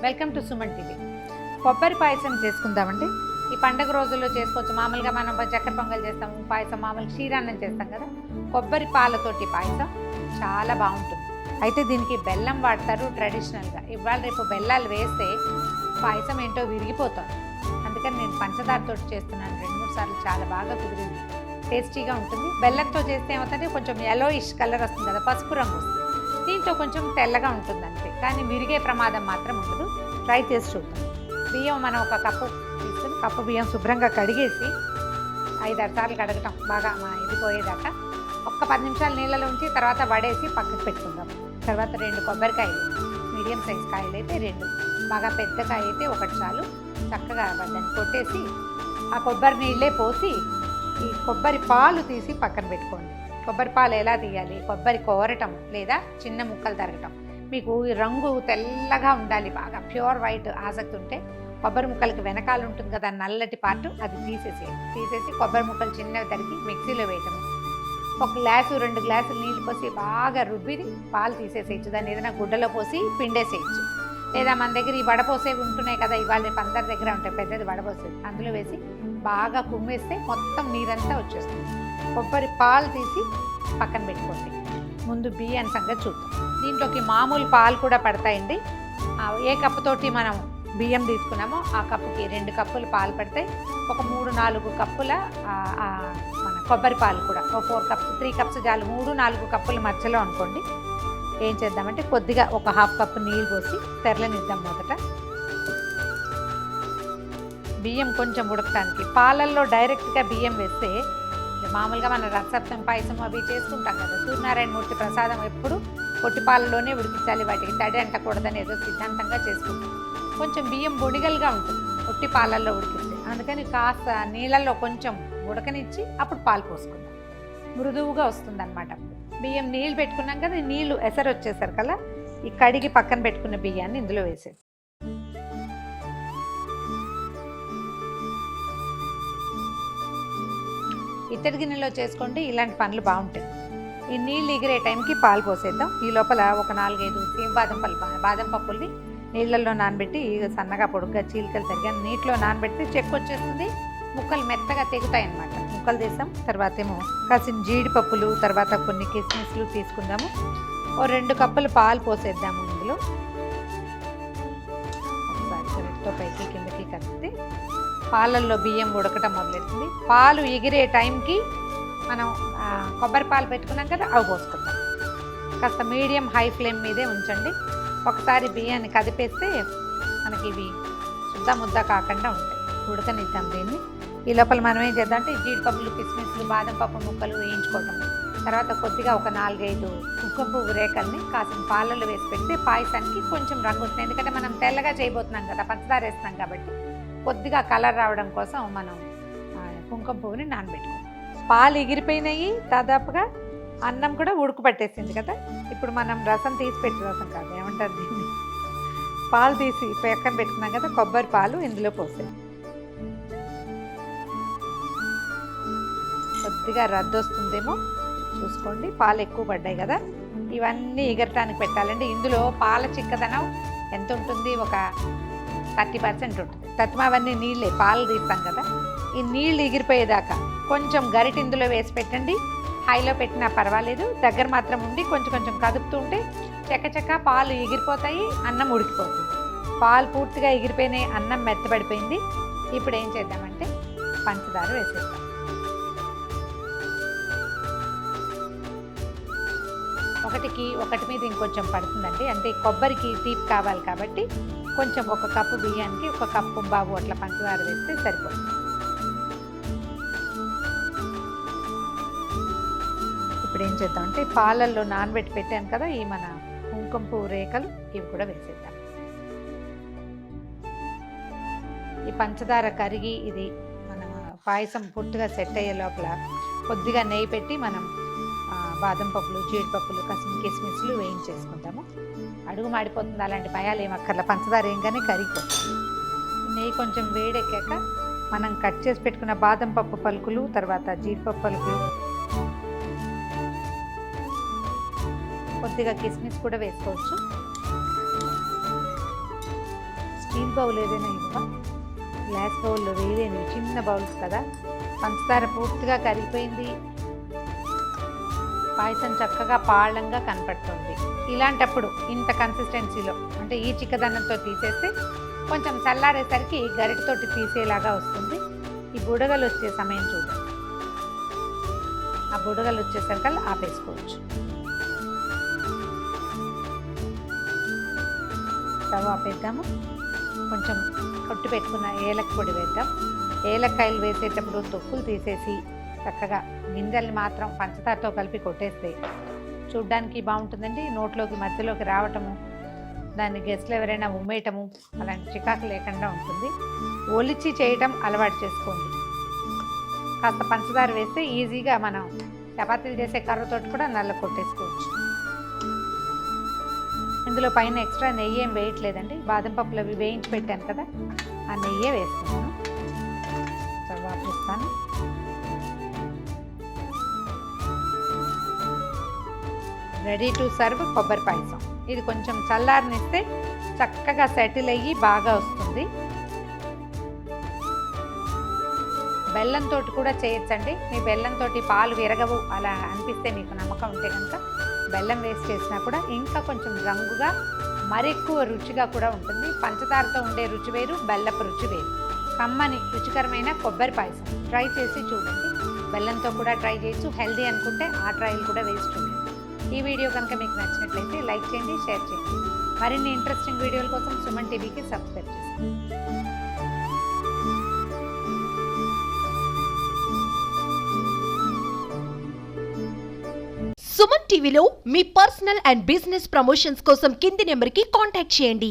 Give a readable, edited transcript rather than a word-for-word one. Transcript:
Welcome to Suman TV. కొబ్బరి పాయసం చేసుకుందామండి. ఈ పండగ రోజుల్లో చేసుకోవచ్చు. మామూలుగా మనం చక్కెర పొంగల్ చేస్తాము, పాయసం మామూలు క్షీరాన్నం చేస్తాం కదా. కొబ్బరి పాలతోటి పాయసం చాలా బాగుంటుంది. అయితే దీనికి బెల్లం వాడతారు ట్రెడిషనల్గా. ఇవాళ రేపు బెల్లాలు వేస్తే పాయసం ఏంటో విరిగిపోతుంది. అందుకని నేను పంచదారతో చేస్తున్నాను. 2-3 సార్లు చాలా బాగా కుదిరింది. టేస్టీగా ఉంటుంది. బెల్లంతో చేస్తే ఏమవుతుంది, కొంచెం యెల్లోయిష్ కలర్ వస్తుంది కదా, పసుపు రంగు వస్తుంది. దీంతో కొంచెం తెల్లగా ఉంటుంది అంతే, కానీ విరిగే ప్రమాదం మాత్రం ఉండదు. ట్రై చేసి చూద్దాం. బియ్యం మనం ఒక కప్పు తీసుకుని, కప్పు బియ్యం శుభ్రంగా కడిగేసి 5-6 సార్లు కడగటం బాగా ఇది పోయేదాకా. ఒక్క 10 నిమిషాలు నీళ్ళలో ఉంచి తర్వాత వడేసి పక్కకు పెట్టుకుందాం. తర్వాత 2 కొబ్బరికాయలు, మీడియం సైజ్ కాయలు అయితే 2, బాగా పెద్ద కాయ అయితే 1 చాలు. చక్కగా దాన్ని కొట్టేసి ఆ కొబ్బరి నీళ్ళే పోసి ఈ కొబ్బరి పాలు తీసి పక్కన పెట్టుకోండి. కొబ్బరి పాలు ఎలా తీయాలి, కొబ్బరి కోరటం లేదా చిన్న ముక్కలు తరగటం. మీకు ఈ రంగు తెల్లగా ఉండాలి, బాగా ప్యూర్ వైట్ ఆసక్తి ఉంటే కొబ్బరి ముక్కలకి వెనకాల ఉంటుంది కదా నల్లటి పార్ట్, అది తీసేసి కొబ్బరి ముక్కలు చిన్నవి తరిగి మిక్సీలో వేయటము. 1 గ్లాసు 2 గ్లాసులు నీళ్ళు పోసి బాగా రుబ్బి పాలు తీసేసేయచ్చు. దాన్ని ఏదైనా గుడ్డలో పోసి పిండేసేయచ్చు. లేదా మన దగ్గర ఈ వడపోసేవి ఉంటున్నాయి కదా, ఇవాళ రేపు అందరి దగ్గర ఉంటాయి పెద్దది వడపోసేది, అందులో వేసి బాగా కుమ్మేస్తే మొత్తం నీరంతా వచ్చేస్తుంది. కొబ్బరి పాలు తీసి పక్కన పెట్టుకోండి. ముందు బియ్యం సంగతి చూద్దాం. దీంట్లోకి మామూలు పాలు కూడా పడతాయండి. ఏ కప్పుతోటి మనం బియ్యం తీసుకున్నామో ఆ కప్పుకి 2 కప్పులు పాలు పడతాయి. ఒక 3-4 కప్పుల మన కొబ్బరి పాలు కూడా, ఒక 4 కప్స్ 3 కప్స్ చాలు. 3-4 కప్పుల మధ్యలో అనుకోండి. ఏం చేద్దామంటే కొద్దిగా ఒక 1/2 కప్పు నీళ్ళు పోసి తెరలనిద్దాం. మొదట బియ్యం కొంచెం ఉడకటానికి పాలల్లో డైరెక్ట్గా బియ్యం వేస్తే, మామూలుగా మన రసప్తం పాయసం అవి చేసుకుంటాం కదా, సూర్యనారాయణ మూర్తి ప్రసాదం ఎప్పుడు పొట్టి పాలలోనే ఉడికించాలి, వాటికి తడి అంటకూడదని ఏదో సిద్ధాంతంగా చేసుకుంటాం. కొంచెం బియ్యం బొడిగలుగా ఉంటుంది పొట్టి పాలల్లో ఉడికిస్తే. అందుకని కాస్త నీళ్ళల్లో కొంచెం ఉడకనిచ్చి అప్పుడు పాలు పోసుకుందాం. మృదువుగా వస్తుంది అనమాట. బియ్యం నీళ్ళు పెట్టుకున్నాం కదా, నీళ్ళు ఎసరు వచ్చేసరి కల్లా ఈ కడిగి పక్కన పెట్టుకున్న బియ్యాన్ని ఇందులో వేసేది. ఇత్తడి గిన్నెలో చేసుకోండి, ఇలాంటి పనులు బాగుంటాయి. ఈ నీళ్ళు ఎగిరే టైంకి పాలు పోసేద్దాం. ఈ లోపల ఒక 4-5 సీమ బాదం పప్పుల్ని నీళ్ళల్లో నానబెట్టి సన్నగా పొడుగ్గా చీలికలు తరిగా నీటిలో నానబెడితే చెక్కు వచ్చేస్తుంది. ముక్కలు మెత్తగా తెగుతాయి అన్నమాట. ముక్కలు తీసాం. తర్వాత ఏమో కాసిన జీడిపప్పులు, తర్వాత కొన్ని కిస్మిస్లు తీసుకుందాము. ఓ 2 కప్పులు పాలు పోసేద్దాము ఇందులో. ఒకసారి గరిటెతో పైకి కిందకి కలిపితే పాలల్లో బియ్యం ఉడకటం మొదలెడుతుంది. పాలు ఎగిరే టైంకి మనం కొబ్బరి పాలు పెట్టుకున్నాం కదా, అవి పోసుకుంటాం. కాస్త మీడియం హై ఫ్లేమ్ మీదే ఉంచండి. ఒకసారి బియ్యాన్ని కదిపేస్తే మనకి ఇవి ముద్ద కాకుండా ఉంటాయి. ఉడకనిద్దాం దీన్ని. ఈ లోపల మనం ఏం చేద్దాం అంటే జీడిపప్పులు, కిస్మిస్లు, బాదం పప్పు ముక్కలు వేయించుకోవటం. తర్వాత కొద్దిగా ఒక 4-5 కుంకుమ పువ్వు రేకల్ని కాసిన పాలల్లో వేసి పెడితే పాయసానికి కొంచెం రంగు వస్తుంది. ఎందుకంటే మనం తెల్లగా చేయబోతున్నాం కదా, పంచదార వేస్తున్నాం కాబట్టి కొద్దిగా కలర్ రావడం కోసం మనం కుంకుమ పువ్వుని నానబెట్టుకోం. పాలు ఎగిరిపోయినాయి దాదాపుగా. అన్నం కూడా ఉడుకు పట్టేసింది కదా. ఇప్పుడు మనం రసం తీసి పెట్టి, రసం కాదు ఏమంటారు దీన్ని, పాలు తీసి పక్కన పెట్టుకున్నాం కదా, కొబ్బరి పాలు ఇందులో పోసాం. కొద్దిగా రద్దు వస్తుందేమో చూసుకోండి. పాలు ఎక్కువ పడ్డాయి కదా, ఇవన్నీ ఎగరటానికి పెట్టాలండి. ఇందులో పాల చిక్కదనం ఎంత ఉంటుంది, ఒక 30% ఉంటుంది. తత్మావన్నీ నీళ్ళే, పాలు తీస్తాం కదా. ఈ నీళ్ళు ఎగిరిపోయేదాకా కొంచెం గరిటె ఇందులో వేసి పెట్టండి. హైలో పెట్టినా పర్వాలేదు. దగ్గర మాత్రం ఉండి కొంచెం కొంచెం కదుపుతూ ఉంటే చక్క పాలు ఎగిరిపోతాయి, అన్నం ఉడికిపోతుంది. పాలు పూర్తిగా ఎగిరిపోయినాయి, అన్నం మెత్తబడిపోయింది. ఇప్పుడు ఏం చేద్దామంటే పంచదార వేసేద్దాం. ఒకటి మీద ఇంకొంచెం పడుతుందండి. అంటే కొబ్బరికి తీపి కావాలి కాబట్టి కొంచెం 1 కప్పు బియ్యానికి 1 కప్పు బాబు అట్లా పంచదార వేస్తే సరిపోతుంది. ఇప్పుడు ఏం చేద్దామంటే పాలల్లో నానబెట్టి పెట్టాను కదా, ఈ మన కుంకుమ పువ్వు రేకలు ఇవి కూడా వేసేద్దాం. ఈ పంచదార కరిగి ఇది మన పాయసం పుట్టుగా సెట్ అయ్యే లోపల కొద్దిగా నెయ్యి పెట్టి మనం బాదం పప్పులు, జీడిపప్పులు, కాసిన కిస్మిస్లు వేయించేసుకుంటాము. అడుగు మాడిపోతుంది, అలాంటి భయాలు ఏమక్కర్లా. పంచదార ఏంగానే కరిగిపోతుంది. నెయ్యి కొంచెం వేడెక్కాక మనం కట్ చేసి పెట్టుకున్న బాదం పప్పు పలుకులు, తర్వాత జీడిపప్పు పలుకులు, కొద్దిగా కిస్మిస్ కూడా వేసుకోవచ్చు. స్టీల్ బౌల్ ఏదైనా ఇవ్వవా? గ్లాస్ బౌల్లో వేయలేనివి, చిన్న బౌల్స్ కదా. పంచదార పూర్తిగా కరిగిపోయింది, పాయసం చక్కగా పాళంగా కనపడుతుంది. ఇలాంటప్పుడు ఇంత కన్సిస్టెన్సీలో అంటే ఈ చిక్కదనంతో తీసేస్తే కొంచెం చల్లారేసరికి గరిటతోటి తీసేలాగా వస్తుంది. ఈ బుడగలు వచ్చే సమయం చూడండి, ఆ బుడగలు వచ్చేసరికల్లా ఆపేసుకోవచ్చు. స్టవ్ ఆపేద్దాము. కొంచెం కొట్టి పెట్టుకున్న ఏలక పొడి వేద్దాం. ఏలక్కాయలు వేసేటప్పుడు తొక్కులు తీసేసి చక్కగా గింజల్ని మాత్రం పంచదారతో కలిపి కొట్టేస్తే చూడ్డానికి బాగుంటుందండి. నోట్లోకి మధ్యలోకి రావటము, దాన్ని గెస్ట్లు ఎవరైనా ఉమ్మేయటము అలాంటి చికాకు లేకుండా ఉంటుంది. ఒలిచి చేయటం అలవాటు చేసుకోండి. కాస్త పంచదార వేస్తే ఈజీగా మనం చపాతీలు చేసే కర్రతోటి కూడా నల్ల కొట్టేసుకోవచ్చు. ఇందులో పైన ఎక్స్ట్రా నెయ్యి ఏం వేయట్లేదండి. బాదం పప్పులు అవి వేయించి పెట్టాను కదా, ఆ నెయ్యే వేస్తున్నాను. స్టవ్ ఆపేస్తాను. రెడీ టు సర్వ్ కొబ్బరి పాయసం. ఇది కొంచెం చల్లారనిస్తే చక్కగా సెటిల్ అయ్యి బాగా వస్తుంది. బెల్లంతో కూడా చేయొచ్చండి. మీ బెల్లంతో పాలు విరగవు అలా అనిపిస్తే, మీకు నమ్మకం ఉంటే కనుక బెల్లం వేస్ట్ చేసినా కూడా ఇంకా కొంచెం రంగుగా మరెక్కువ రుచిగా కూడా ఉంటుంది. పంచదారతో ఉండే రుచి వేరు, బెల్లపు రుచి వేరు. కమ్మని రుచికరమైన కొబ్బరి పాయసం ట్రై చేసి చూడండి. బెల్లంతో కూడా ట్రై చేయొచ్చు. హెల్దీ అనుకుంటే ఆ ట్రైల్ కూడా వేసి చూడండి. ఈ వీడియో కనుక మీకు నచ్చినట్లయితే లైక్ చేయండి, షేర్ చేయండి. మరిన్ని ఇంట్రెస్టింగ్ వీడియోల కోసం సుమన్ టీవీకి సబ్స్క్రైబ్ చేయండి. సుమన్ టీవీలో మీ పర్సనల్ అండ్ బిజినెస్ ప్రమోషన్స్ కోసం కింది నెంబర్కి కాంటాక్ట్ చేయండి.